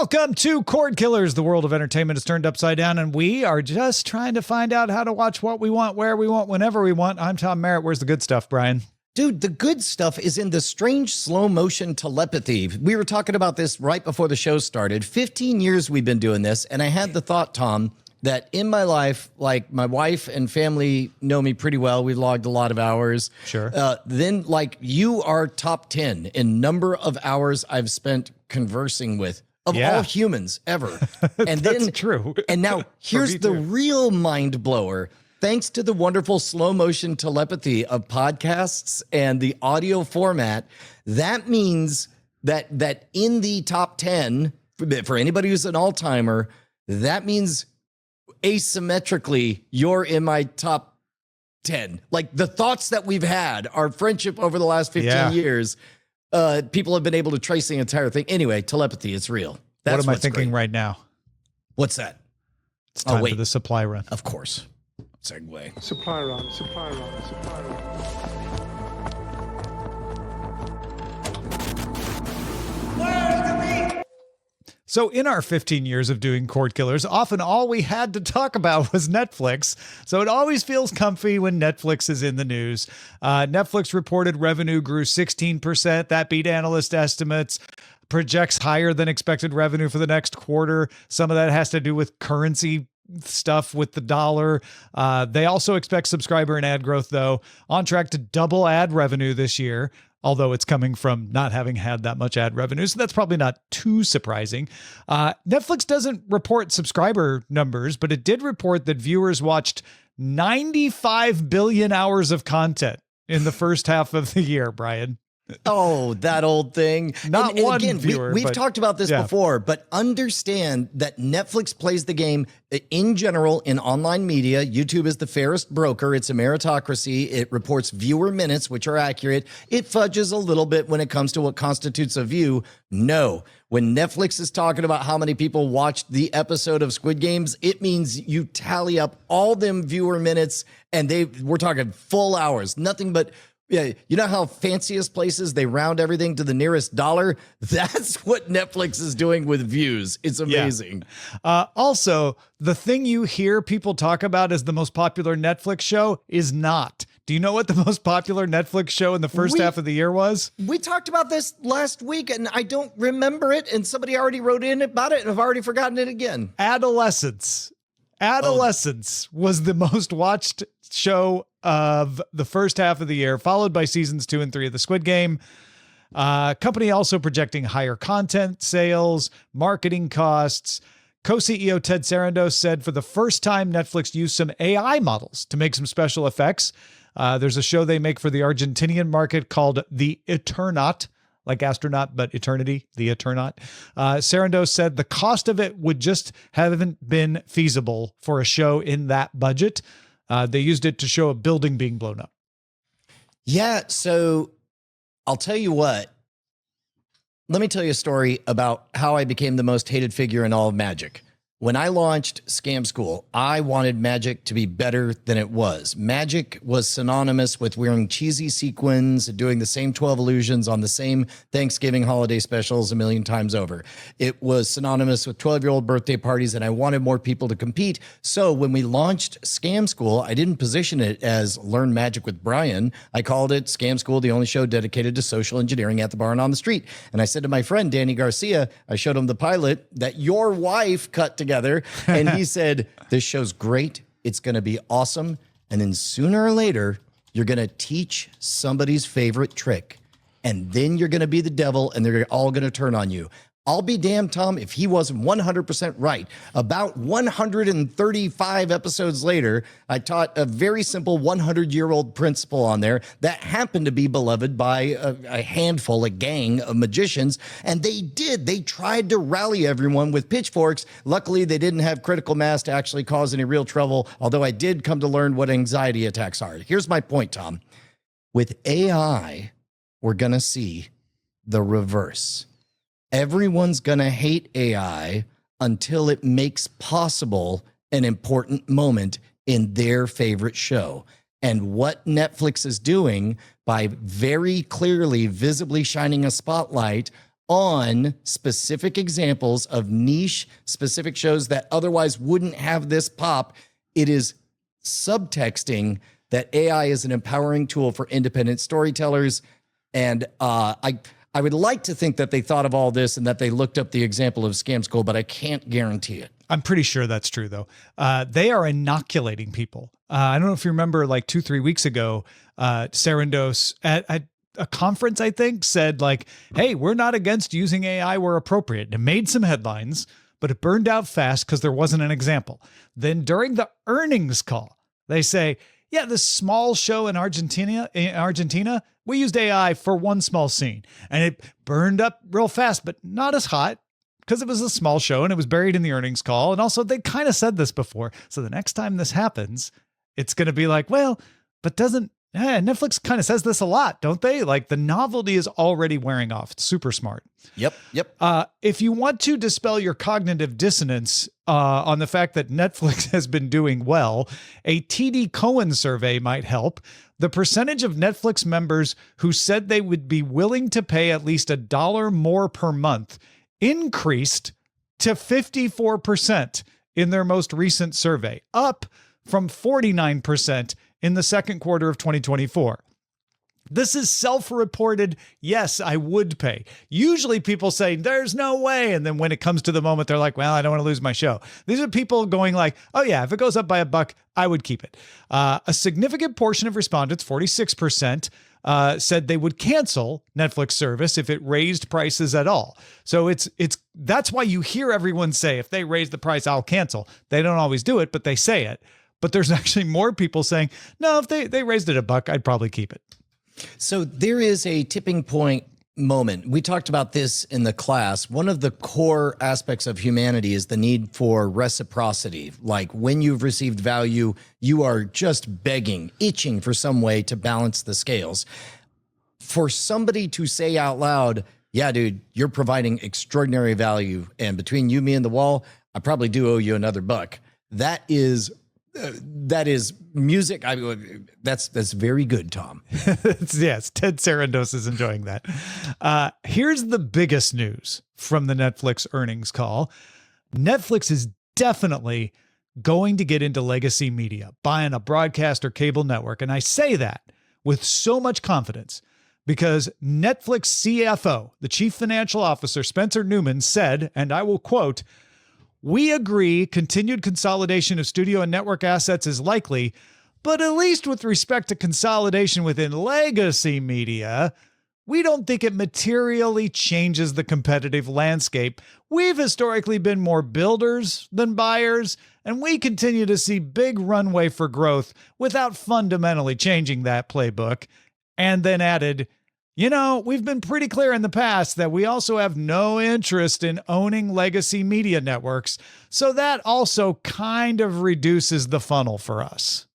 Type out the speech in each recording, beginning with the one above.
Welcome to Cordkillers. The world of entertainment is turned upside down, and we are just trying to find out how to watch what we want, where we want, whenever we want. I'm Tom Merritt. Where's the good stuff, Brian? Dude, the good stuff is in the strange slow motion telepathy. We were talking about this right before the show started. 15 years we've been doing this, and I had the thought, Tom, that in my life, like my wife and family know me pretty well. We've logged a lot of hours. Sure. Then like you are top 10 in number of hours I've spent conversing with of all humans ever. And That's true. And now here's the real mind blower. Thanks to the wonderful slow motion telepathy of podcasts and the audio format, that means that in the top 10, for anybody who's an all-timer, that means asymmetrically, you're in my top 10. Like the thoughts that we've had, our friendship over the last 15 years, people have been able to trace the entire thing. Anyway, telepathy, it's real. That's what am I thinking right now? What's that? It's time for the supply run. Of course. Segue. Supply run, supply run, supply run. So in our 15 years of doing Cordkillers, often all we had to talk about was Netflix. So it always feels comfy when Netflix is in the news. Netflix reported revenue grew 16%. That beat analyst estimates. Projects higher than expected revenue for the next quarter. Some of that has to do with currency stuff with the dollar. They also expect subscriber and ad growth, though, on track to double ad revenue this year, although it's coming from not having had that much ad revenue. So that's probably not too surprising. Netflix doesn't report subscriber numbers, but it did report that viewers watched 95 billion hours of content in the first half of the year, Brian. Oh, that old thing. Not and one again, viewer. We've talked about this before, but understand that Netflix plays the game in general in online media. YouTube is the fairest broker. It's a meritocracy. It reports viewer minutes, which are accurate. It fudges a little bit when it comes to what constitutes a view. No. When Netflix is talking about how many people watched the episode of Squid Games, it means you tally up all them viewer minutes, and we're talking full hours, nothing but. Yeah, you know how fanciest places, they round everything to the nearest dollar? That's what Netflix is doing with views. It's amazing. Yeah. Also, the thing you hear people talk about as the most popular Netflix show is not. Do you know what the most popular Netflix show in the first half of the year was? We talked about this last week, and I don't remember it, and somebody already wrote in about it, and I've already forgotten it again. Adolescence. Adolescence was the most watched show of the first half of the year, followed by seasons 2 and 3 of the Squid Game. Company also projecting higher content sales, marketing costs. Co-CEO Ted Sarandos said for the first time, Netflix used some AI models to make some special effects. There's a show they make for the Argentinian market called The Eternaut, like astronaut, but eternity, The Eternaut. Sarandos said the cost of it would just haven't been feasible for a show in that budget. They used it to show a building being blown up. Yeah, so I'll tell you what. Let me tell you a story about how I became the most hated figure in all of magic. When I launched Scam School, I wanted magic to be better than it was. Magic was synonymous with wearing cheesy sequins, doing the same 12 illusions on the same Thanksgiving holiday specials a million times over. It was synonymous with 12-year-old birthday parties, and I wanted more people to compete. So when we launched Scam School, I didn't position it as Learn Magic with Brian. I called it Scam School, the only show dedicated to social engineering at the bar and on the street. And I said to my friend, Danny Garcia, I showed him the pilot that your wife cut together. And he said, this show's great. It's going to be awesome. And then sooner or later, you're going to teach somebody's favorite trick. And then you're going to be the devil and they're all going to turn on you. I'll be damned, Tom, if he wasn't 100% right. About 135 episodes later, I taught a very simple 100-year-old principle on there that happened to be beloved by a handful, a gang of magicians. And they did. They tried to rally everyone with pitchforks. Luckily, they didn't have critical mass to actually cause any real trouble, although I did come to learn what anxiety attacks are. Here's my point, Tom. With AI, we're going to see the reverse. Everyone's going to hate AI until it makes possible an important moment in their favorite show. And what Netflix is doing by very clearly, visibly shining a spotlight on specific examples of niche specific shows that otherwise wouldn't have this pop. It is subtexting that AI is an empowering tool for independent storytellers. And I would like to think that they thought of all this and that they looked up the example of Scam School, but I can't guarantee it. I'm pretty sure that's true, though. They are inoculating people. I don't know if you remember, like 2-3 weeks ago, Sarandos at a conference, I think, said like, hey, we're not against using AI where appropriate. It made some headlines, but it burned out fast because there wasn't an example. Then during the earnings call, they say, yeah, this small show in Argentina, we used AI for one small scene and it burned up real fast, but not as hot because it was a small show and it was buried in the earnings call. And also they kind of said this before. So the next time this happens, it's going to be like, well, but Netflix kind of says this a lot, don't they? Like the novelty is already wearing off. It's super smart. Yep. If you want to dispel your cognitive dissonance on the fact that Netflix has been doing well, a TD Cohen survey might help. The percentage of Netflix members who said they would be willing to pay at least $1 more per month increased to 54% in their most recent survey, up from 49% in the second quarter of 2024. This is self-reported. Yes, I would pay. Usually people say, there's no way. And then when it comes to the moment, they're like, well, I don't want to lose my show. These are people going like, oh yeah, if it goes up by $1, I would keep it. A significant portion of respondents, 46%, said they would cancel Netflix service if it raised prices at all. So that's why you hear everyone say, if they raise the price, I'll cancel. They don't always do it, but they say it. But there's actually more people saying, no, if they raised it $1, I'd probably keep it. So there is a tipping point moment. We talked about this in the class. One of the core aspects of humanity is the need for reciprocity. Like when you've received value, you are just begging, itching for some way to balance the scales. For somebody to say out loud, yeah, dude, you're providing extraordinary value. And between you, me, and the wall, I probably do owe you another $1. That is music. That's very good, Tom. Yes, Ted Sarandos is enjoying that. Here's the biggest news from the Netflix earnings call. Netflix is definitely going to get into legacy media, buying a broadcast or cable network. And I say that with so much confidence because Netflix CFO, the chief financial officer, Spencer Newman, said, and I will quote, "We agree continued consolidation of studio and network assets is likely, but at least with respect to consolidation within legacy media, we don't think it materially changes the competitive landscape. We've historically been more builders than buyers, and we continue to see big runway for growth without fundamentally changing that playbook." And then added, you know, we've been pretty clear in the past that we also have no interest in owning legacy media networks. So that also kind of reduces the funnel for us.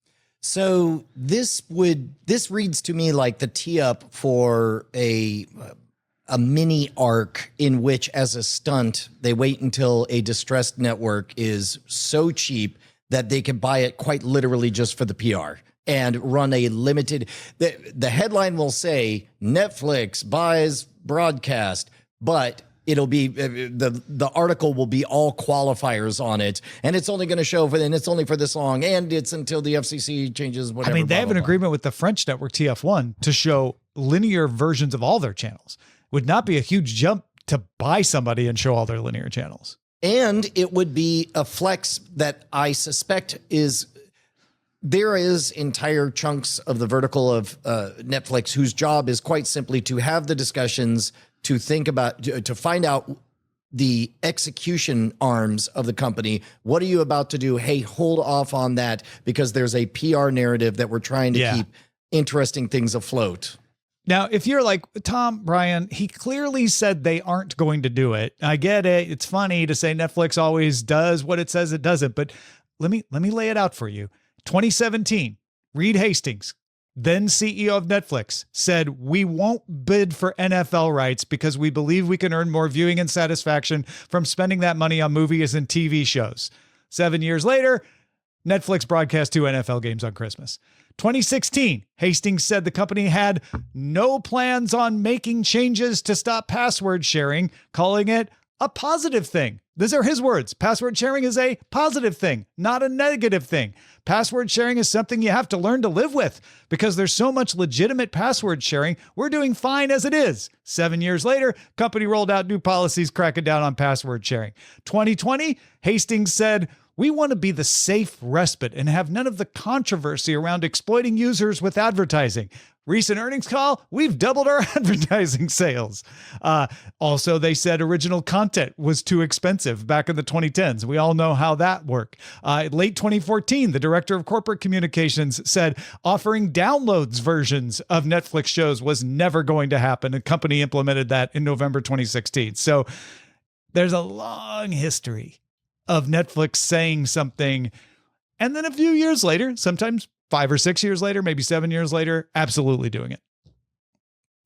So this reads to me like the tee up for a mini arc in which, as a stunt, they wait until a distressed network is so cheap that they can buy it quite literally just for the PR. And run a limited, the headline will say Netflix buys broadcast, but it'll be, the article will be all qualifiers on it. And it's only going to show and it's only for this long. And it's until the FCC changes whatever. I mean, they have an agreement with the French network TF1 to show linear versions of all their channels. Would not be a huge jump to buy somebody and show all their linear channels. And it would be a flex that I suspect there is entire chunks of the vertical of Netflix whose job is quite simply to have the discussions, to think about, to find out the execution arms of the company. What are you about to do? Hey, hold off on that because there's a PR narrative that we're trying to keep interesting things afloat. Now, if you're like, Tom, Brian, he clearly said they aren't going to do it. I get it. It's funny to say Netflix always does what it says it doesn't, but let me lay it out for you. 2017, Reed Hastings, then CEO of Netflix, said, "We won't bid for NFL rights because we believe we can earn more viewing and satisfaction from spending that money on movies and TV shows." 7 years later, Netflix broadcast 2 NFL games on Christmas. 2016, Hastings said the company had no plans on making changes to stop password sharing, calling it a positive thing. These are his words. Password sharing is a positive thing, not a negative thing. Password sharing is something you have to learn to live with because there's so much legitimate password sharing. We're doing fine as it is. 7 years later, company rolled out new policies cracking down on password sharing. 2020, Hastings said, we want to be the safe respite and have none of the controversy around exploiting users with advertising. Recent earnings call, we've doubled our advertising sales. Also, they said original content was too expensive back in the 2010s. We all know how that worked. Late 2014, the director of corporate communications said offering downloads versions of Netflix shows was never going to happen. The company implemented that in November 2016. So there's a long history of Netflix saying something, and then a few years later, sometimes 5 or 6 years later, maybe 7 years later, absolutely doing it.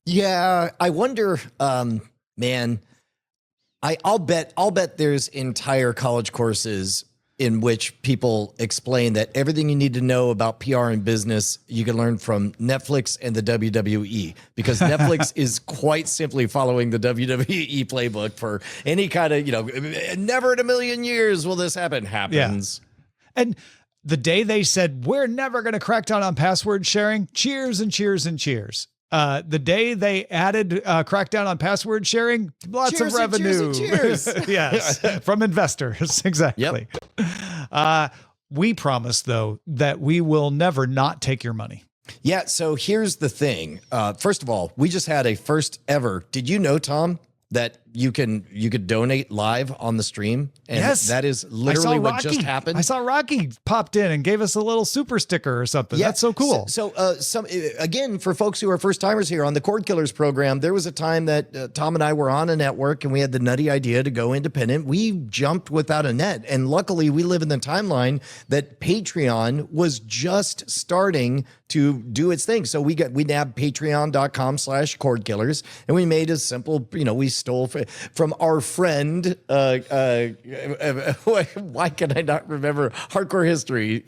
Yeah, I wonder, man. I'll bet there's entire college courses in which people explain that everything you need to know about PR and business you can learn from Netflix and the WWE, because Netflix is quite simply following the WWE playbook for any kind of, never in a million years will this happens. Yeah. And the day they said, we're never going to crack down on password sharing, cheers and cheers and cheers. The day they added crackdown on password sharing, lots cheers of revenue. Cheers and cheers. Yes, from investors. Exactly. Yep. We promise, though, that we will never not take your money. Yeah. So here's the thing. First of all, we just had a first ever. Did you know, Tom, that you could donate live on the stream? And yes, that is literally what just happened. I saw Rocky popped in and gave us a little super sticker or something. Yeah, that's so cool. So again, for folks who are first timers here on the Cordkillers program, there was a time that Tom and I were on a network and we had the nutty idea to go independent. We jumped without a net, and luckily we live in the timeline that Patreon was just starting to do its thing. So we nabbed patreon.com/Cordkillers, and we made a simple, we stole from our friend, why can I not remember Hardcore History?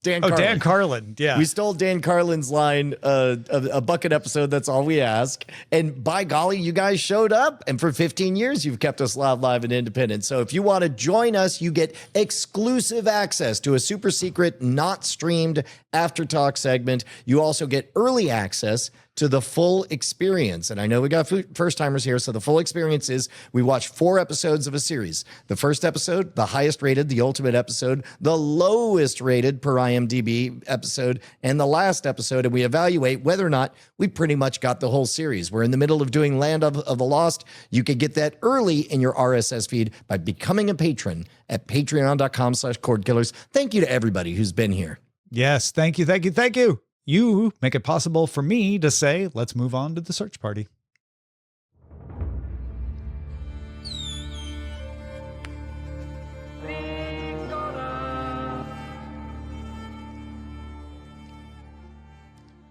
Dan Carlin. Dan Carlin. Yeah. We stole Dan Carlin's line, a bucket episode. That's all we ask. And by golly, you guys showed up. And for 15 years, you've kept us live and independent. So if you want to join us, you get exclusive access to a super secret, not streamed after talk segment. You also get early access to the full experience. And I know we got first timers here. So the full experience is we watch 4 episodes of a series. The first episode, the highest rated, the ultimate episode, the lowest rated per IMDb episode, and the last episode. And we evaluate whether or not we pretty much got the whole series. We're in the middle of doing Land of the Lost. You can get that early in your RSS feed by becoming a patron at patreon.com/Cordkillers. Thank you to everybody who's been here. Yes. Thank you. Thank you. Thank you. You make it possible for me to say, let's move on to the search party.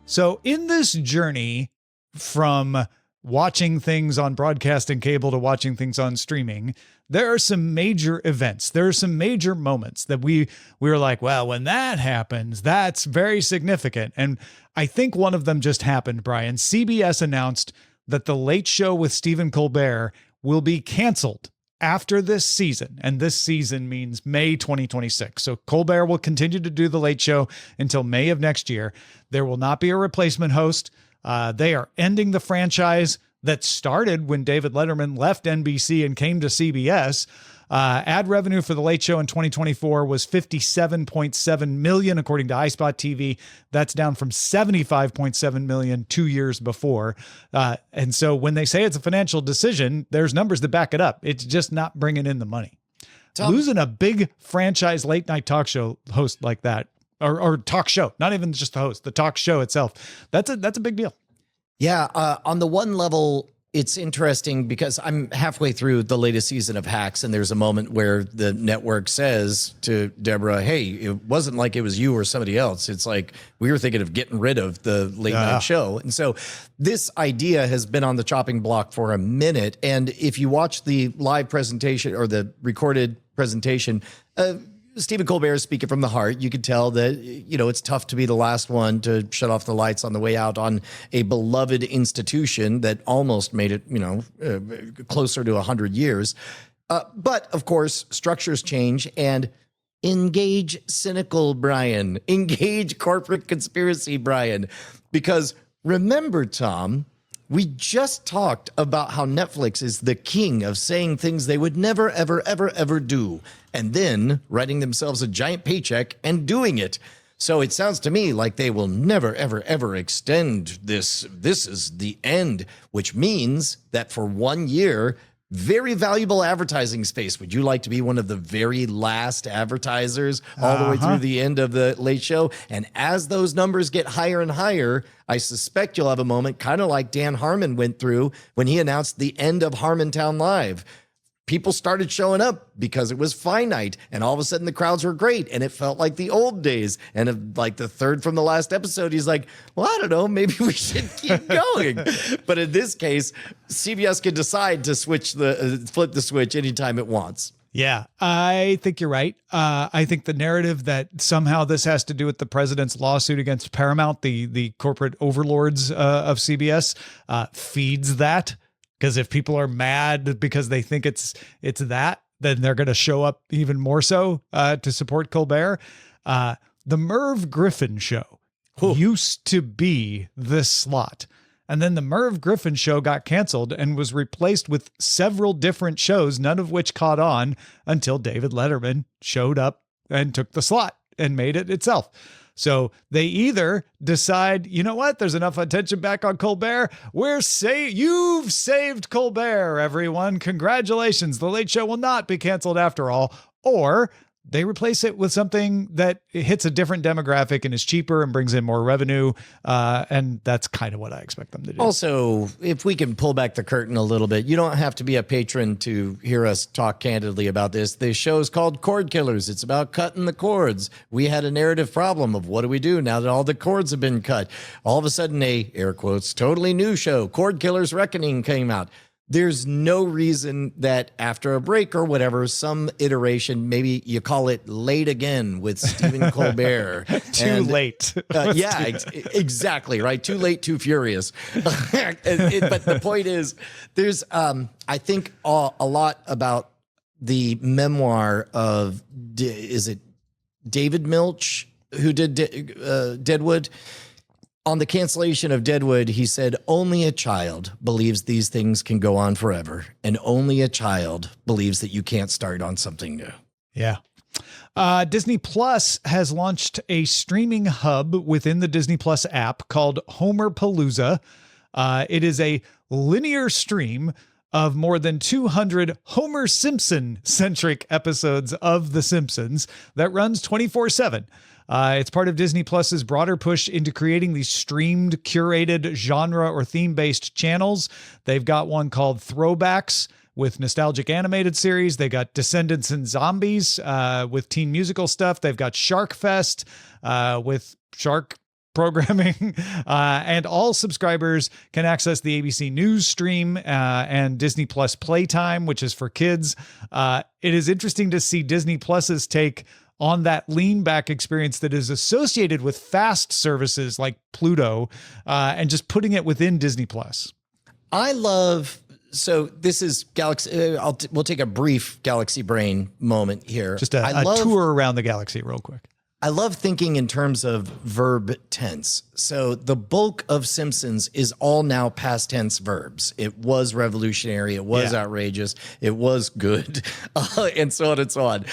So in this journey from watching things on broadcast and cable to watching things on streaming, there are some major events. There are some major moments that we were like, well, when that happens, that's very significant. And I think one of them just happened, Brian. CBS announced that The Late Show with Stephen Colbert will be canceled after this season. And this season means May 2026. So Colbert will continue to do The Late Show until May of next year. There will not be a replacement host. They are ending the franchise that started when David Letterman left NBC and came to CBS. Ad revenue for The Late Show in 2024 was $57.7 million, according to iSpot TV. That's down from $75.7 million 2 years before. And so when they say it's a financial decision, there's numbers that back it up. It's just not bringing in the money. Tom, losing a big franchise late night talk show host like that, or talk show, not even just the host, the talk show itself. That's a big deal. Yeah. On the one level, it's interesting because I'm halfway through the latest season of Hacks, and there's a moment where the network says to Deborah, hey, it wasn't like it was you or somebody else. It's like we were thinking of getting rid of the late night show. And so this idea has been on the chopping block for a minute. And if you watch the live presentation or the recorded presentation, Stephen Colbert is speaking from the heart. You could tell that, it's tough to be the last one to shut off the lights on the way out on a beloved institution that almost made it, closer to 100 years. But of course, structures change, and engage cynical Brian, engage corporate conspiracy Brian, because remember, Tom, we just talked about how Netflix is the king of saying things they would never, ever, ever, ever do, and then writing themselves a giant paycheck and doing it. So it sounds to me like they will never, ever, ever extend this. This is the end, which means that for 1 year, very valuable advertising space. Would you like to be one of the very last advertisers all the way through the end of the Late Show? And as those numbers get higher and higher, I suspect you'll have a moment kind of like Dan Harmon went through when he announced the end of Harmontown Live. People started showing up because it was finite, and all of a sudden the crowds were great, and it felt like the old days. And like the third from the last episode, he's like, well, I don't know, maybe we should keep going. But in this case, CBS can decide to flip the switch anytime it wants. Yeah, I think you're right. I think the narrative that somehow this has to do with the president's lawsuit against Paramount, the corporate overlords of CBS, feeds that. Because if people are mad because they think it's that, then they're going to show up even more so to support Colbert. The Merv Griffin show used to be this slot. And then the Merv Griffin show got canceled and was replaced with several different shows, none of which caught on until David Letterman showed up and took the slot and made it itself. So they either decide, you know what, there's enough attention back on Colbert. You've saved Colbert, everyone. Congratulations. The Late Show will not be canceled after all. Or they replace it with something that hits a different demographic and is cheaper and brings in more revenue. And that's kind of what I expect them to do. Also, if we can pull back the curtain a little bit, you don't have to be a patron to hear us talk candidly about this. The show is called Cordkillers. It's about cutting the cords. We had a narrative problem of what do we do now that all the cords have been cut? All of a sudden, air quotes, totally new show, Cordkillers Reckoning, came out. There's no reason that after a break or whatever, some iteration, maybe you call it Late Again with Stephen Colbert. Too late. Exactly, right? Too late, too furious. But the point is, there's, I think, a lot about the memoir of, is it David Milch, who did Deadwood? On the cancellation of Deadwood, he said, only a child believes these things can go on forever, and only a child believes that you can't start on something new. Yeah. Disney Plus has launched a streaming hub within the Disney Plus app called Homerpalooza. It is a linear stream of more than 200 Homer Simpson-centric episodes of The Simpsons that runs 24/7. It's part of Disney Plus's broader push into creating these streamed, curated genre or theme-based channels. They've got one called Throwbacks with nostalgic animated series. They got Descendants and Zombies with teen musical stuff. They've got Shark Fest with shark programming, and all subscribers can access the ABC News stream and Disney Plus Playtime, which is for kids. It is interesting to see Disney Plus's take on that lean back experience that is associated with fast services like Pluto, and just putting it within Disney Plus. So this is Galaxy. We'll take a brief Galaxy Brain moment here. Just a tour around the galaxy real quick. I love thinking in terms of verb tense. So the bulk of Simpsons is all now past tense verbs. It was revolutionary. It was outrageous. It was good, and so on and so on.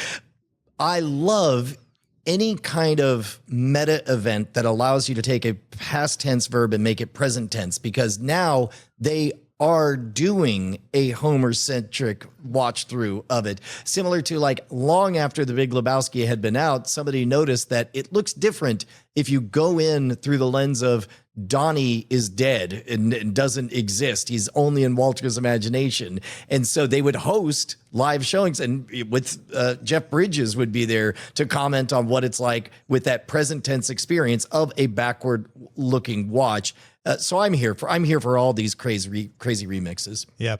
I love any kind of meta event that allows you to take a past tense verb and make it present tense, because now they are doing a Homer-centric watch through of it. Similar to like long after The Big Lebowski had been out, somebody noticed that it looks different if you go in through the lens of Donnie is dead and doesn't exist. He's only in Walter's imagination. And so they would host live showings, and with Jeff Bridges would be there to comment on what it's like with that present tense experience of a backward looking watch. So I'm here for all these crazy remixes. Yeah.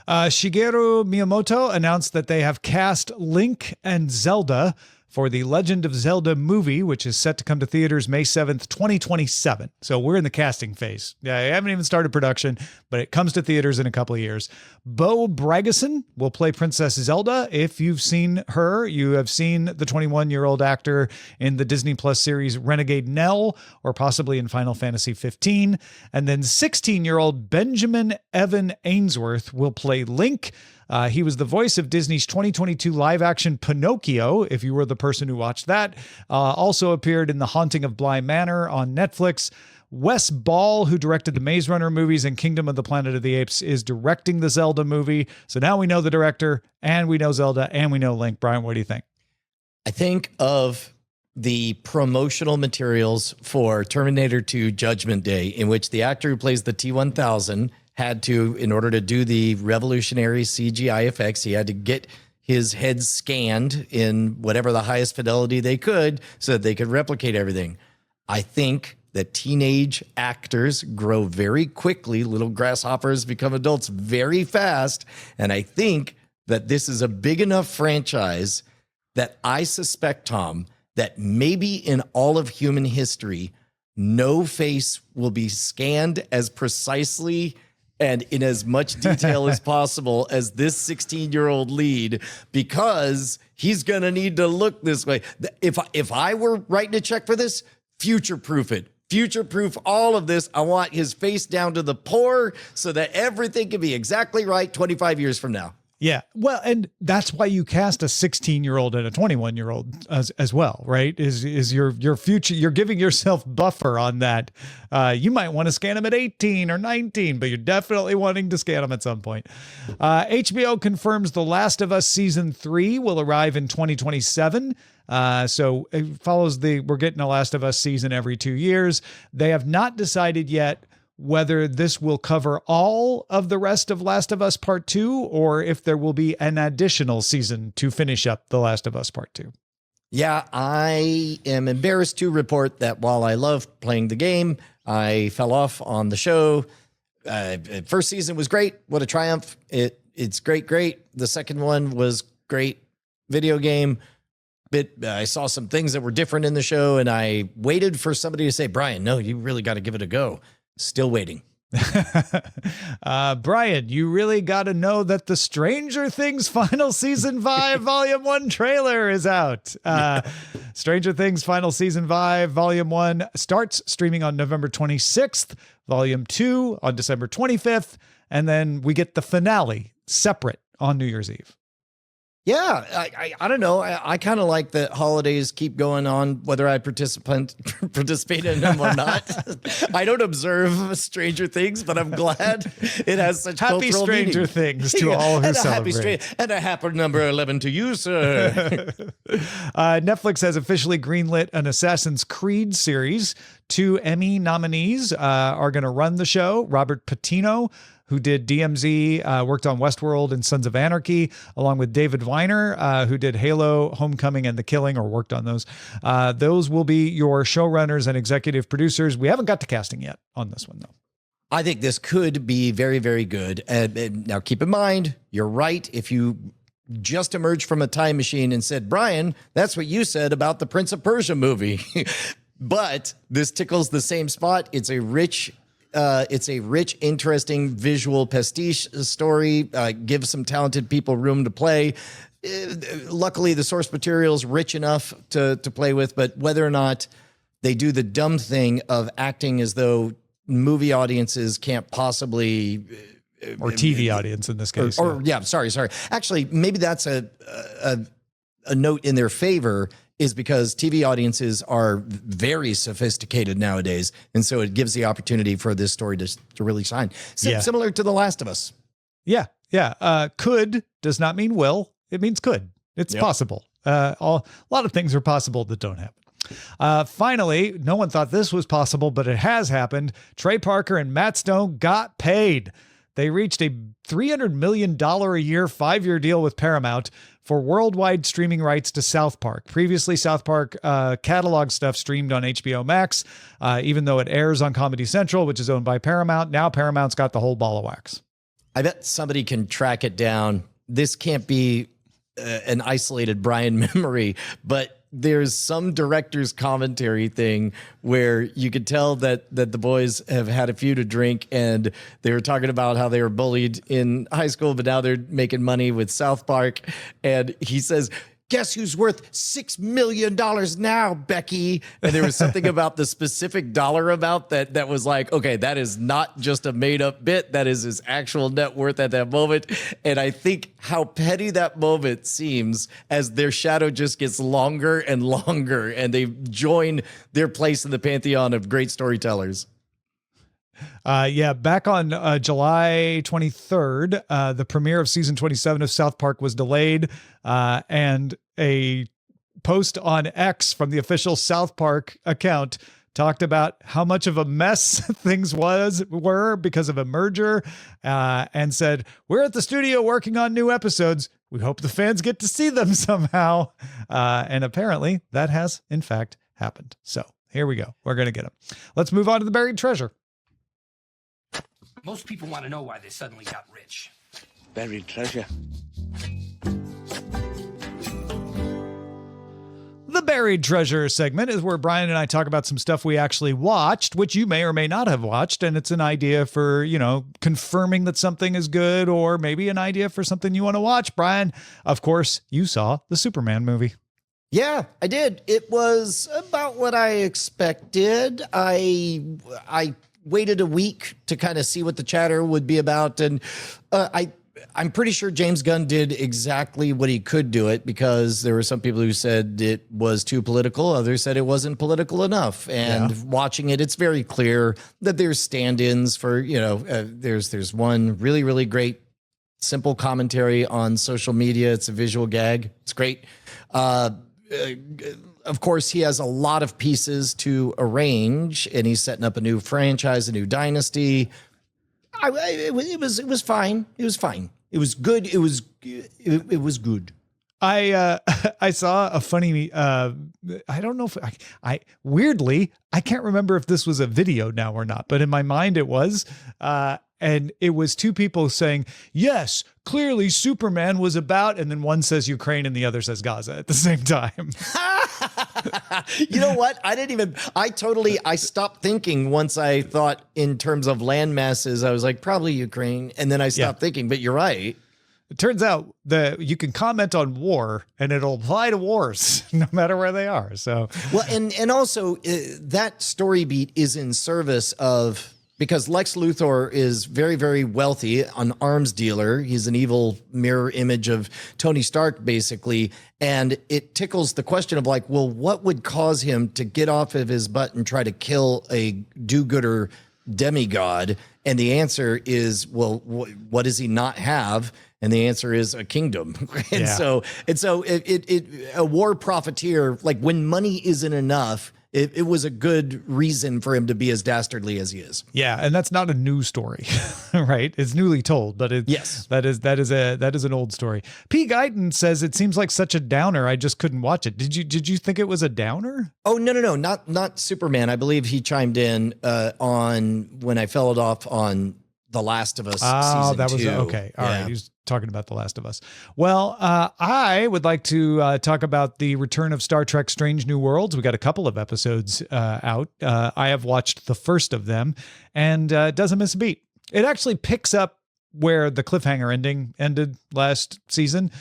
Shigeru Miyamoto announced that they have cast Link and Zelda for the Legend of Zelda movie, which is set to come to theaters May 7th, 2027. So we're in the casting phase. Yeah, I haven't even started production, but it comes to theaters in a couple of years. Bo Bragason will play Princess Zelda. If you've seen her, you have seen the 21-year-old actor in the Disney Plus series Renegade Nell, or possibly in Final Fantasy 15. And then 16-year-old Benjamin Evan Ainsworth will play Link. He was the voice of Disney's 2022 live-action Pinocchio, if you were the person who watched that. Also appeared in The Haunting of Bly Manor on Netflix. Wes Ball, who directed the Maze Runner movies and Kingdom of the Planet of the Apes, is directing the Zelda movie. So now we know the director, and we know Zelda, and we know Link. Brian, what do you think? I think of the promotional materials for Terminator 2 Judgment Day, in which the actor who plays the T-1000 had to, in order to do the revolutionary CGI effects, he had to get his head scanned in whatever the highest fidelity they could so that they could replicate everything. I think that teenage actors grow very quickly. Little grasshoppers become adults very fast. And I think that this is a big enough franchise that I suspect, Tom, that maybe in all of human history, no face will be scanned as precisely and in as much detail as possible as this 16-year-old lead, because he's going to need to look this way. If I were writing a check for this, future-proof it. Future-proof all of this. I want his face down to the pore so that everything can be exactly right 25 years from now. Yeah. Well, and that's why you cast a 16-year-old and a 21-year-old as well, right? Is your future, you're giving yourself buffer on that. You might want to scan them at 18 or 19, but you're definitely wanting to scan them at some point. HBO confirms The Last of Us Season 3 will arrive in 2027. So it follows we're getting a Last of Us season every 2 years. They have not decided yet whether this will cover all of the rest of Last of Us Part 2, or if there will be an additional season to finish up The Last of Us Part 2. Yeah, I am embarrassed to report that while I love playing the game, I fell off on the show. First season was great. What a triumph. It's great. The second one was great. Video game. I saw some things that were different in the show, and I waited for somebody to say, Brian, no, you really got to give it a go. Still waiting. Brian, you really got to know that the Stranger Things Final Season 5 Volume 1 trailer is out. Stranger Things Final Season 5 Volume 1 starts streaming on November 26th, Volume 2 on December 25th, and then we get the finale separate on New Year's Eve. Yeah, I don't know. I kind of like that holidays keep going on, whether I participate in them or not. I don't observe Stranger Things, but I'm glad it has such happy cultural Stranger meaning. Things to all who and celebrate. And a happy number 11 to you, sir. Netflix has officially greenlit an Assassin's Creed series. 2 Emmy nominees are going to run the show. Robert Patino, who did DMZ, worked on Westworld and Sons of Anarchy, along with David Viner, who did Halo, Homecoming, and The Killing, or worked on those. Those will be your showrunners and executive producers. We haven't got to casting yet on this one, though. I think this could be very, very good. And now keep in mind, you're right. If you just emerged from a time machine and said, Brian, that's what you said about the Prince of Persia movie. But this tickles the same spot. It's a rich, interesting visual pastiche story. Give some talented people room to play. Luckily, the source material is rich enough to play with, but whether or not they do the dumb thing of acting as though movie audiences can't possibly... Or TV audience in this case. Sorry. Actually, maybe that's a note in their favor, is because TV audiences are very sophisticated nowadays. And so it gives the opportunity for this story to really shine. Similar to The Last of Us. Yeah. Could does not mean will. It means could. It's possible. A lot of things are possible that don't happen. Finally, no one thought this was possible, but it has happened. Trey Parker and Matt Stone got paid. They reached a $300 million a year, 5-year deal with Paramount for worldwide streaming rights to South Park. Previously, South Park catalog stuff streamed on HBO Max, even though it airs on Comedy Central, which is owned by Paramount. Now Paramount's got the whole ball of wax. I bet somebody can track it down. This can't be an isolated Brian memory, but there's some director's commentary thing where you could tell that the boys have had a few to drink, and they were talking about how they were bullied in high school, but now they're making money with South Park. And he says, guess who's worth $6 million now, Becky? And there was something about the specific dollar amount that was like, okay, that is not just a made up bit. That is his actual net worth at that moment. And I think how petty that moment seems as their shadow just gets longer and longer, and they join their place in the pantheon of great storytellers. Back on July 23rd, the premiere of season 27 of South Park was delayed, and a post on X from the official South Park account talked about how much of a mess things were because of a merger, and said, we're at the studio working on new episodes. We hope the fans get to see them somehow. And apparently that has, in fact, happened. So here we go. We're going to get them. Let's move on to the buried treasure. Most people want to know why they suddenly got rich. Buried treasure. The buried treasure segment is where Brian and I talk about some stuff we actually watched, which you may or may not have watched. And it's an idea for, confirming that something is good, or maybe an idea for something you want to watch. Brian, of course, you saw the Superman movie. Yeah, I did. It was about what I expected. I waited a week to kind of see what the chatter would be about. And I'm pretty sure James Gunn did exactly what he could do it, because there were some people who said it was too political. Others said it wasn't political enough. And watching it, it's very clear that there's stand-ins for, there's one really, really great simple commentary on social media. It's a visual gag. It's great. Of course, he has a lot of pieces to arrange, and he's setting up a new franchise, a new dynasty. It was fine. It was fine. It was good. It was good. I saw a funny, I don't know if I weirdly, I can't remember if this was a video now or not, but in my mind it was, and it was two people saying, yes, clearly Superman was about, and then one says Ukraine and the other says Gaza at the same time. You know what? I stopped thinking once I thought in terms of land masses. I was like, probably Ukraine. And then I stopped thinking, but you're right. It turns out that you can comment on war and it'll apply to wars no matter where they are. So, well, and also that story beat is in service of, because Lex Luthor is very, very wealthy, an arms dealer. He's an evil mirror image of Tony Stark, basically. And it tickles the question of like, well, what would cause him to get off of his butt and try to kill a do-gooder demigod? And the answer is, well, what does he not have? And the answer is a kingdom. And so a war profiteer, like when money isn't enough, it was a good reason for him to be as dastardly as he is. Yeah, and that's not a new story, right? It's newly told, but that is an old story. P. Guyton says it seems like such a downer. I just couldn't watch it. Did you think it was a downer? Oh no, not Superman. I believe he chimed in on when I fell it off on The Last of Us. Oh, that was 2. okay. All right. He was talking about The Last of Us. Well, I would like to talk about the return of Star Trek Strange New Worlds. We got a couple of episodes out. I have watched the first of them, and doesn't miss a beat. It actually picks up where the cliffhanger ending ended last season.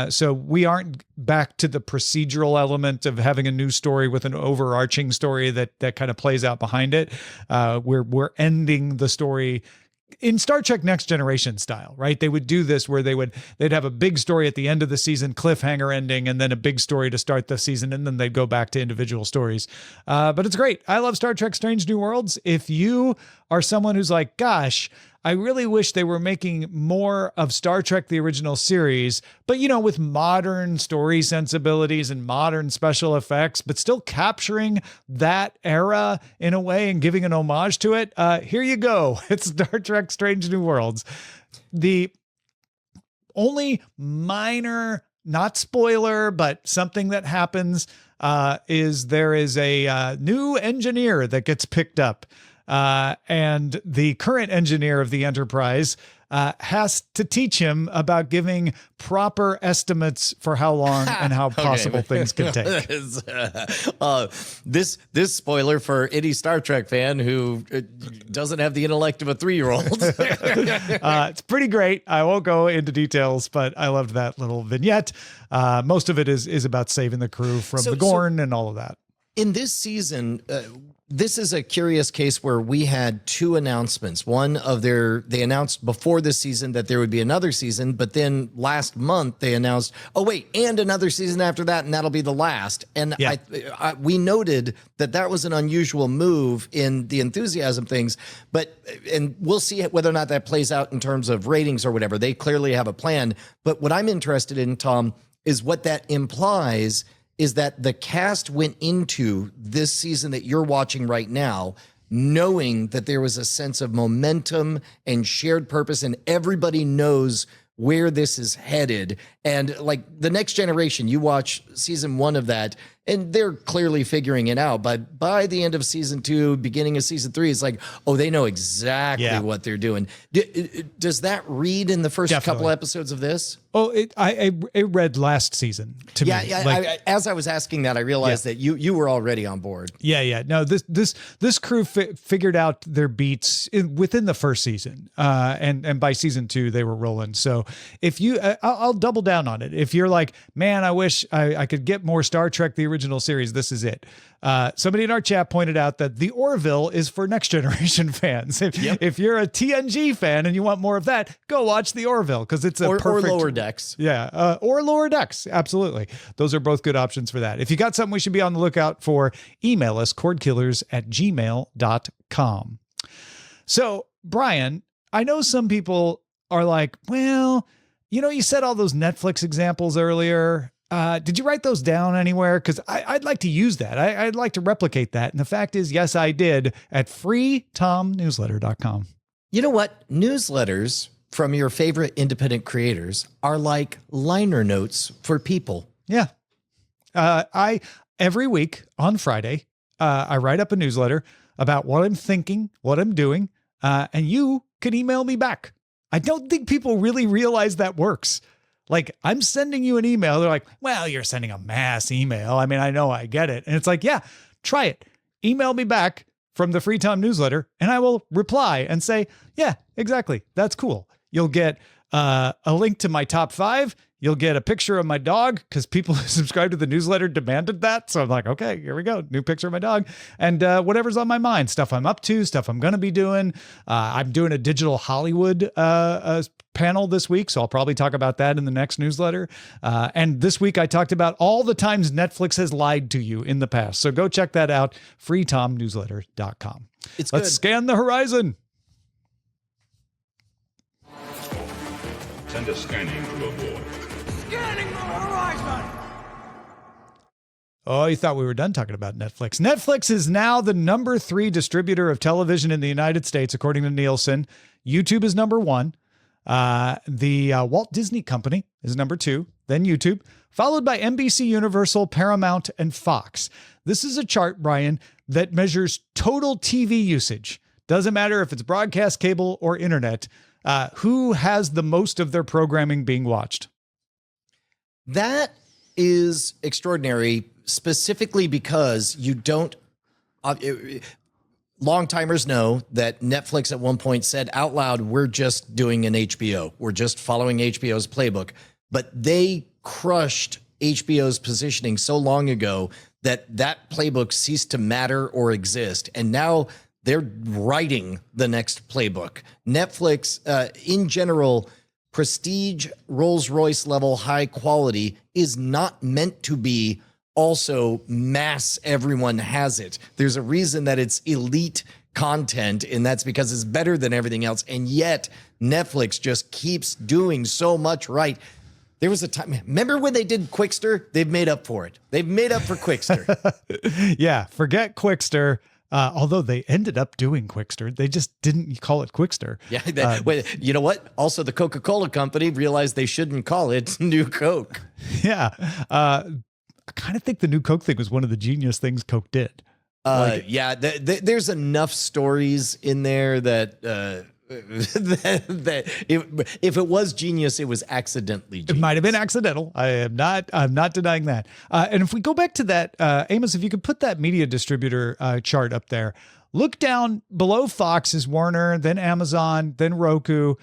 So we aren't back to the procedural element of having a new story with an overarching story that kind of plays out behind it. We're ending the story in Star Trek Next Generation style, right? They would do this where they'd have a big story at the end of the season, cliffhanger ending, and then a big story to start the season, and then they'd go back to individual stories. But it's great. I love Star Trek Strange New Worlds. If you are someone who's like, gosh, I really wish they were making more of Star Trek, the original series, but, with modern story sensibilities and modern special effects, but still capturing that era in a way and giving an homage to it. Here you go. It's Star Trek Strange New Worlds. The only minor, not spoiler, but something that happens is there is a new engineer that gets picked up. And the current engineer of the Enterprise has to teach him about giving proper estimates for how long and how possible things can take. This spoiler for any Star Trek fan who doesn't have the intellect of a 3-year-old. It's pretty great. I won't go into details, but I loved that little vignette. Most of it is about saving the crew from the Gorn and all of that. In this season, this is a curious case where we had 2 announcements. One of they announced before this season that there would be another season, but then last month they announced, oh wait, and another season after that, and that'll be the last. And yeah. we noted that was an unusual move in the enthusiasm things, and we'll see whether or not that plays out in terms of ratings or whatever. They clearly have a plan. But what I'm interested in, Tom, is what that implies is that the cast went into this season that you're watching right now knowing that there was a sense of momentum and shared purpose, and everybody knows where this is headed. And like the Next Generation, you watch season 1 of that, and they're clearly figuring it out. But by the end of season 2, beginning of season 3, it's like, oh, they know exactly what they're doing. Does that read in the first couple episodes of this? Oh, it read last season to me. Yeah. As I was asking that, I realized that you were already on board. Yeah. No, this crew figured out their beats within the first season, and by season 2 they were rolling. So if you, I'll double down on it. If you're like, man, I wish I could get more Star Trek the original series, this is it. Somebody in our chat pointed out that the Orville is for Next Generation fans. If you're a TNG fan and you want more of that, go watch the Orville because it's perfect. Or Lower Decks. Yeah, or Lower Decks. Absolutely. Those are both good options for that. If you got something we should be on the lookout for, email us cordkillers@gmail.com. So, Brian, I know some people are like, well, you said all those Netflix examples earlier. Did you write those down anywhere? Because I'd like to use that. I'd like to replicate that. And the fact is, yes, I did at freetomnewsletter.com. You know what? Newsletters from your favorite independent creators are like liner notes for people. Yeah. Every week on Friday, I write up a newsletter about what I'm thinking, what I'm doing, and you can email me back. I don't think people really realize that works. Like, I'm sending you an email. They're like, well, you're sending a mass email. I mean, I know I get it. And it's like, yeah, try it. Email me back from the Free Tom newsletter and I will reply and say, yeah, exactly. That's cool. You'll get a link to my top 5. You'll get a picture of my dog because people who subscribe to the newsletter demanded that. So I'm like, okay, here we go. New picture of my dog. And whatever's on my mind, stuff I'm up to, stuff I'm going to be doing. I'm doing a digital Hollywood panel this week, so I'll probably talk about that in the next newsletter. And this week I talked about all the times Netflix has lied to you in the past. So go check that out, freetomnewsletter.com. Let's scan the horizon. Send a scanning to abort. Scanning the horizon! Oh, you thought we were done talking about Netflix. Netflix is now the number 3 distributor of television in the United States, according to Nielsen. YouTube is number 1. The Walt Disney Company is number 2, then YouTube, followed by NBC Universal, Paramount, and Fox. This is a chart, Brian, that measures total TV usage. Doesn't matter if it's broadcast, cable, or internet. Who has the most of their programming being watched? That is extraordinary, specifically because you don't... Long-timers know that Netflix at one point said out loud, we're just doing an HBO. We're just following HBO's playbook. But they crushed HBO's positioning so long ago that that playbook ceased to matter or exist. And now they're writing the next playbook. Netflix, in general, prestige, Rolls-Royce level high quality is not meant to be also mass, everyone has it. There's a reason that it's elite content, and that's because it's better than everything else. And yet Netflix just keeps doing so much right. There was a time, remember when they did Quickster? They've made up for it. They've made up for Quickster. Yeah, forget Quickster. Although they ended up doing Quickster. They just didn't call it Quickster. Yeah. Wait, you know what? Also, the Coca-Cola company realized they shouldn't call it New Coke. Yeah. I kind of think the New Coke thing was one of the genius things Coke did. Yeah. There's enough stories in there that if it was genius, it was accidentally genius. It might have been accidental. I'm not denying that. And if we go back to that, Amos, if you could put that media distributor chart up there, look down below Fox is Warner, then Amazon, then Roku.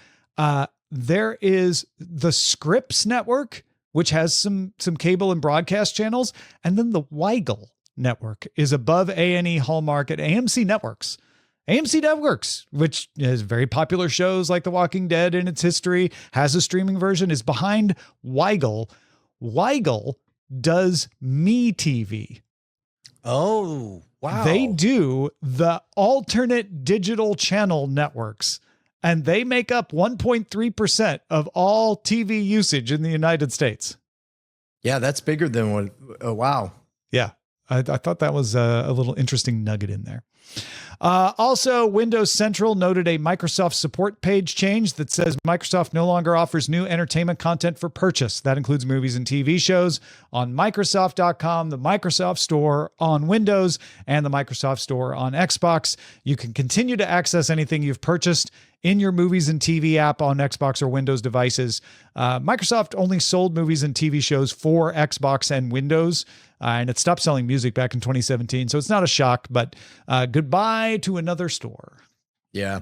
There is the Scripps Network, which has some cable and broadcast channels. And then the Weigel Network is above A&E, Hallmark, and AMC Networks. AMC Networks, which has very popular shows like The Walking Dead in its history, has a streaming version, is behind Weigel. Weigel does MeTV. Oh, wow. They do the alternate digital channel networks, and they make up 1.3% of all TV usage in the United States. Yeah, that's bigger than what. Oh, wow. Yeah, I thought that was a little interesting nugget in there. Also, Windows Central noted a Microsoft support page change that says Microsoft no longer offers new entertainment content for purchase. That includes movies and TV shows on Microsoft.com, the Microsoft Store on Windows, and the Microsoft Store on Xbox. You can continue to access anything you've purchased in your movies and TV app on Xbox or Windows devices. Microsoft only sold movies and TV shows for Xbox and Windows, and it stopped selling music back in 2017. So it's not a shock, but goodbye to another store. Yeah.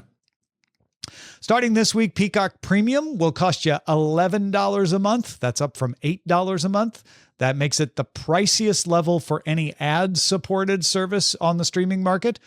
Starting this week, Peacock Premium will cost you $11 a month. That's up from $8 a month. That makes it the priciest level for any ad-supported service on the streaming market.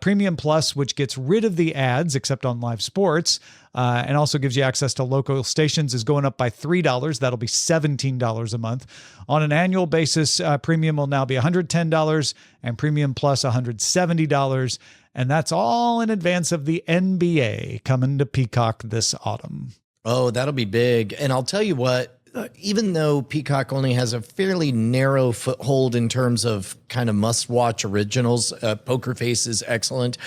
Premium Plus, which gets rid of the ads except on live sports, and also gives you access to local stations, is going up by $3. That'll be $17 a month. On an annual basis, Premium will now be $110 and Premium Plus $170. And that's all in advance of the NBA coming to Peacock this autumn. Oh, that'll be big. And I'll tell you what, even though Peacock only has a fairly narrow foothold in terms of kind of must-watch originals, Poker Face is excellent.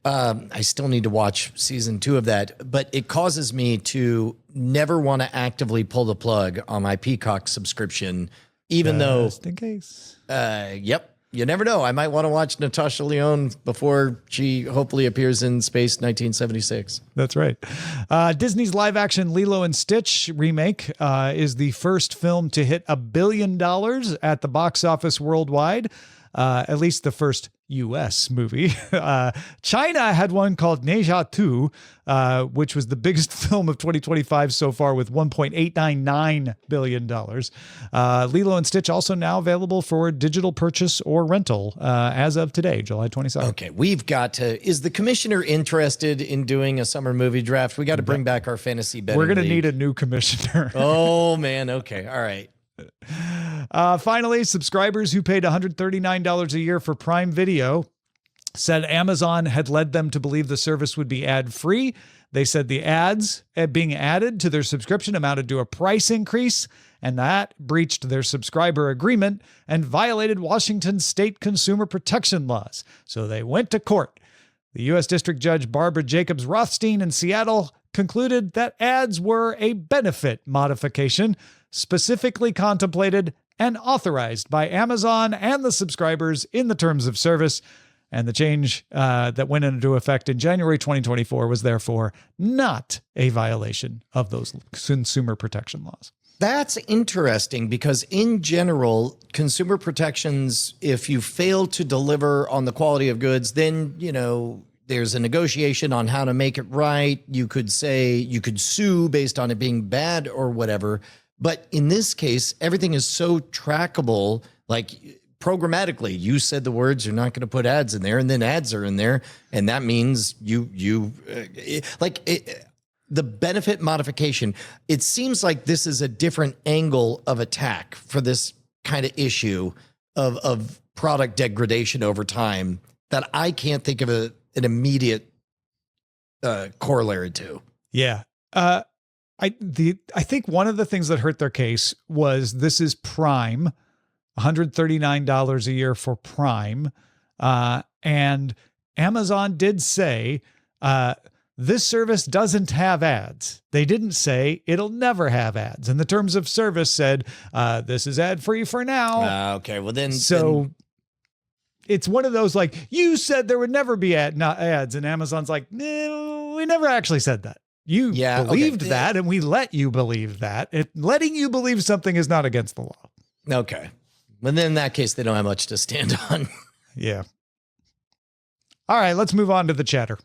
I still need to watch season 2 of that, but it causes me to never want to actively pull the plug on my Peacock subscription, even though... Just in case. Yep. You never know. I might want to watch Natasha Lyonne before she hopefully appears in Space 1976. That's right. Disney's live-action Lilo and Stitch remake is the first film to hit $1 billion at the box office worldwide, at least the first U.S. movie. China had one called Neja 2, which was the biggest film of 2025 so far with $1.899 billion. Lilo and Stitch also now available for digital purchase or rental as of today, July 27th. Okay, we've got to... Is the commissioner interested in doing a summer movie draft? We got to bring back our fantasy betting We're going to league. need a new commissioner. Oh, man. Okay. All right. Finally, subscribers who paid $139 a year for Prime Video said Amazon had led them to believe the service would be ad-free. They said the ads being added to their subscription amounted to a price increase, and that breached their subscriber agreement and violated Washington state consumer protection laws. So they went to court. The U.S. District Judge Barbara Jacobs Rothstein in Seattle concluded that ads were a benefit modification specifically contemplated and authorized by Amazon and the subscribers in the terms of service. And the change that went into effect in January 2024 was therefore not a violation of those consumer protection laws. That's interesting because in general, consumer protections, if you fail to deliver on the quality of goods, then, you know, there's a negotiation on how to make it right. You could say you could sue based on it being bad or whatever. But in this case, everything is so trackable, like programmatically. You said the words, you're not going to put ads in there, and then ads are in there. And that means the benefit modification, it seems like this is a different angle of attack for this kind of issue of product degradation over time that I can't think of an immediate corollary to. Yeah. I think one of the things that hurt their case was this is Prime, $139 a year for Prime. And Amazon did say, this service doesn't have ads. They didn't say it'll never have ads. And the terms of service said, this is ad free for now. Okay. Well then, it's one of those, like, you said there would never be ads. And Amazon's like, no, we never actually said that. You believed that, and we let you believe that. Letting you believe something is not against the law. Okay. But then in that case, they don't have much to stand on. Yeah. All right, let's move on to the chatter.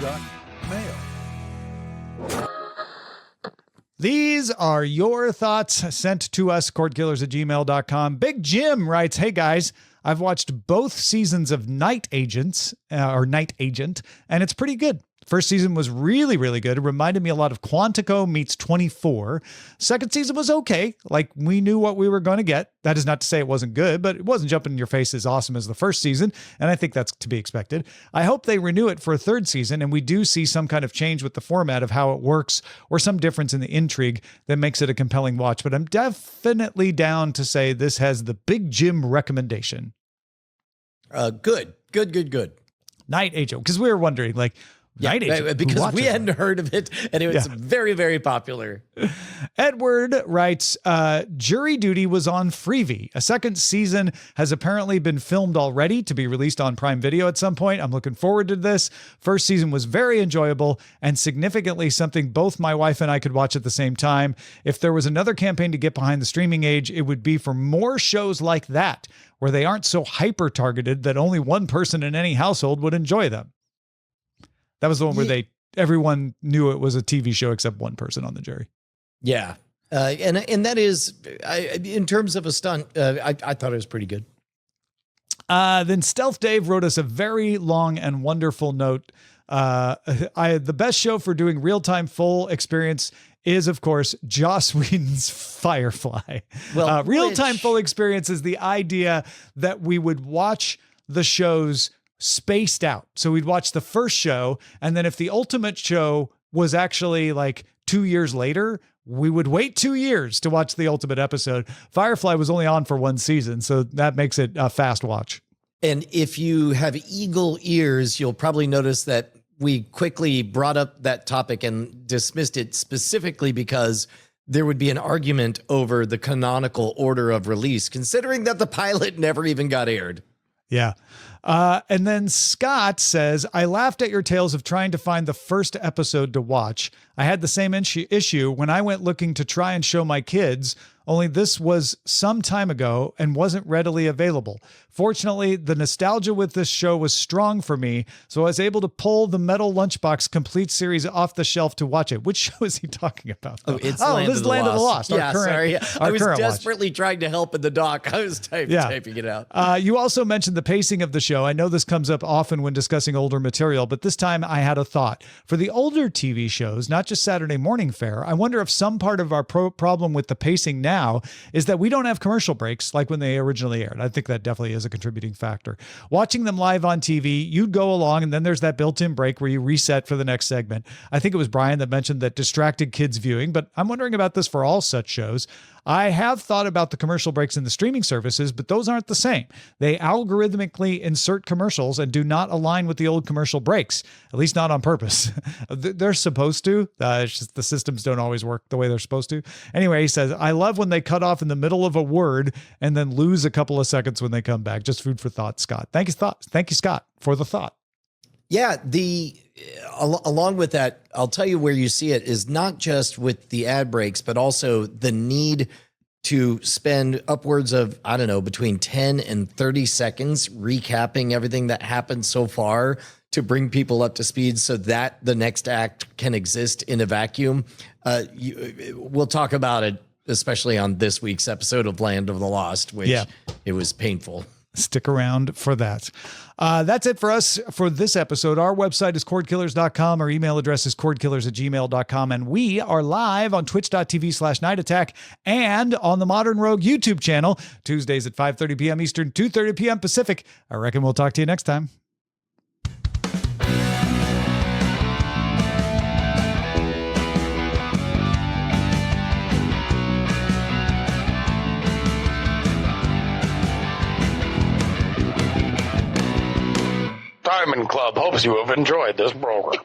Got mail. These are your thoughts sent to us, cordkillers@gmail.com. Big Jim writes, hey guys, I've watched both seasons of Night Agent, and it's pretty good. First season was really, really good. It reminded me a lot of Quantico meets 24. Second season was okay. Like, we knew what we were going to get. That is not to say it wasn't good, but it wasn't jumping in your face as awesome as the first season, and I think that's to be expected. I hope they renew it for a third season, and we do see some kind of change with the format of how it works, or some difference in the intrigue that makes it a compelling watch. But I'm definitely down to say this has the Big Jim recommendation. Good. Night Agent, because we were wondering, like, Night Agent, because we hadn't heard of it, and it was very, very popular. Edward writes, Jury Duty was on Freevee. A second season has apparently been filmed already to be released on Prime Video at some point. I'm looking forward to this. First season was very enjoyable and significantly something both my wife and I could watch at the same time. If there was another campaign to get behind the streaming age, it would be for more shows like that, where they aren't so hyper-targeted that only one person in any household would enjoy them. That was the one where everyone knew it was a TV show except one person on the jury. Yeah. And that is, in terms of a stunt, I thought it was pretty good. Then Stealth Dave wrote us a very long and wonderful note. The best show for doing real-time full experience is, of course, Joss Whedon's Firefly. Well, real-time full experience is the idea that we would watch the shows spaced out. So we'd watch the first show, and then if the ultimate show was actually like 2 years later, we would wait 2 years to watch the ultimate episode. Firefly was only on for one season, so that makes it a fast watch. And if you have eagle ears, you'll probably notice that we quickly brought up that topic and dismissed it specifically because there would be an argument over the canonical order of release, considering that the pilot never even got aired. Yeah. And then Scott says, I laughed at your tales of trying to find the first episode to watch. I had the same issue when I went looking to try and show my kids, only this was some time ago and wasn't readily available. Fortunately, the nostalgia with this show was strong for me, so I was able to pull the Metal Lunchbox complete series off the shelf to watch it. Which show is he talking about? Though? This is Land of the Lost. Yeah, sorry. I was desperately trying to help in the doc. I was typing it out. You also mentioned the pacing of the show. I know this comes up often when discussing older material, but this time I had a thought. For the older TV shows, not just Saturday morning fare, I wonder if some part of our problem with the pacing now is that we don't have commercial breaks like when they originally aired. I think that definitely is a contributing factor. Watching them live on TV, you'd go along and then there's that built-in break where you reset for the next segment. I think it was Brian that mentioned that distracted kids viewing, but I'm wondering about this for all such shows. I have thought about the commercial breaks in the streaming services, but those aren't the same. They algorithmically insert commercials and do not align with the old commercial breaks, at least not on purpose. They're supposed to. It's just the systems don't always work the way they're supposed to. Anyway, he says, I love when they cut off in the middle of a word and then lose a couple of seconds when they come back. Just food for thought, Scott. Thank you, Scott, for the thought. Yeah, along with that, I'll tell you where you see it is not just with the ad breaks, but also the need to spend upwards of, I don't know, between 10 and 30 seconds recapping everything that happened so far to bring people up to speed so that the next act can exist in a vacuum. We'll talk about it, especially on this week's episode of Land of the Lost, which it was painful. Stick around for that. That's it for us for this episode. Our website is cordkillers.com. Our email address is cordkillers@gmail.com. And we are live on twitch.tv/Night Attack and on the Modern Rogue YouTube channel, Tuesdays at 5:30 p.m. Eastern, 2:30 p.m. Pacific. I reckon we'll talk to you next time. Diamond Club hopes you have enjoyed this program.